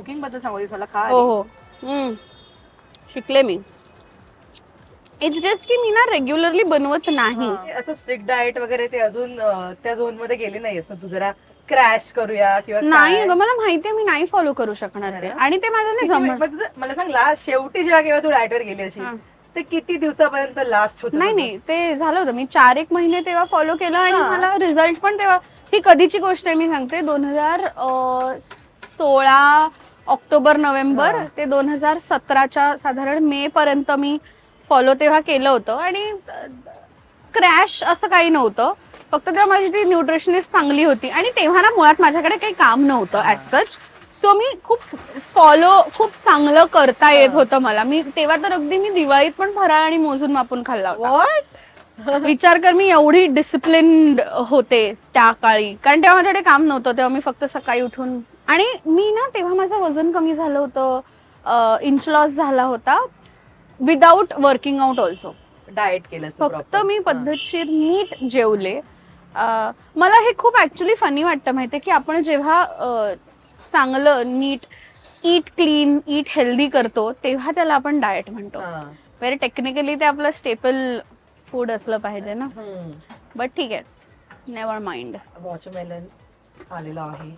Cooking बद्दल सांगू मला खा हो हो शिकले मी. इट्स जस्ट की मी ना रेग्युलरली बनवत नाही. असं स्ट्रिक्ट डाएट वगैरे ते अजून त्या झोन मध्ये गेली नाहीयेस ना तू, जरा क्रॅश करूया किंवा नाही अगं मला माहितीये मी नाही फॉलो करू शकणार ते, आणि ते माझं नाही जमणार. मला सांग लास्ट शेवटी जेव्हा केव्हा तू डाएटवर गेली अशी ते किती दिवसापर्यंत लास्ट होत? नाही ते झालं होतं, मी 4-1 महिने तेव्हा फॉलो केलं आणि मला रिझल्ट पण तेव्हा. ही कधीची गोष्ट आहे मी सांगते, 2016 ऑक्टोबर नोव्हेंबर ते 2017च्या साधारण मे पर्यंत मी फॉलो तेव्हा केलं होतं. आणि क्रॅश असं काही नव्हतं, फक्त तेव्हा माझी ती न्यूट्रिशनिस्ट चांगली होती आणि तेव्हा ना मुळात माझ्याकडे काही काम नव्हतं ऍज सच. सो मी खूप चांगलं करता येत होतं मला. मी तेव्हा तर अगदी मी दिवाळीत पण फराळ आणि मोजून मापून खाल्ला होता. विचार कर, मी एवढी डिसिप्लिन्ड होते त्या काळी, कारण तेव्हा माझ्याकडे काम नव्हतं. तेव्हा मी फक्त सकाळी उठून, आणि मी ना तेव्हा माझं वजन कमी झालं होतं, इंच लॉस झाला होता without working out also. Diet केलं फक्त मी पद्धतशीर नीट जेवले. मला हे खूप ऍक्च्युली फनी वाटतं माहितीये की आपण जेव्हा चांगलं नीट ईट क्लीन ईट हेल्दी करतो तेव्हा त्याला आपण डाएट म्हणतो. व्हेरी टेक्निकली ते आपलं स्टेपल फूड असलं पाहिजे ना. बट ठीक आहे, नेव्हर माइंड. वॉटरमेलन आलेला आहे,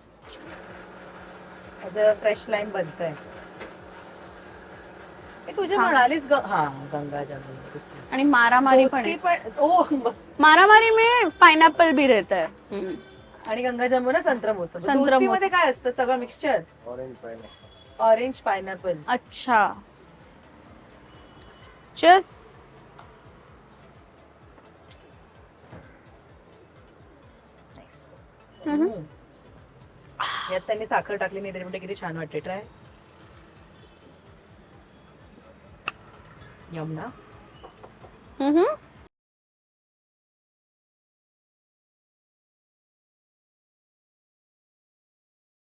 फ्रेश लाईम बनतंय. तुझे म्हणालीस गंगा जमुना आणि मारामारी पण मारामारी में पाइनएप्पल भी रहता है. आणि गंगा जमुना संत्रा मोसंबी मध्ये काय असतं? सगळं मिक्सचर. Orange pineapple. अच्छा, जस्ट यात त्यांनी साखर टाकली नाही तरी पण किती छान वाटते. ट्राय. यम ना.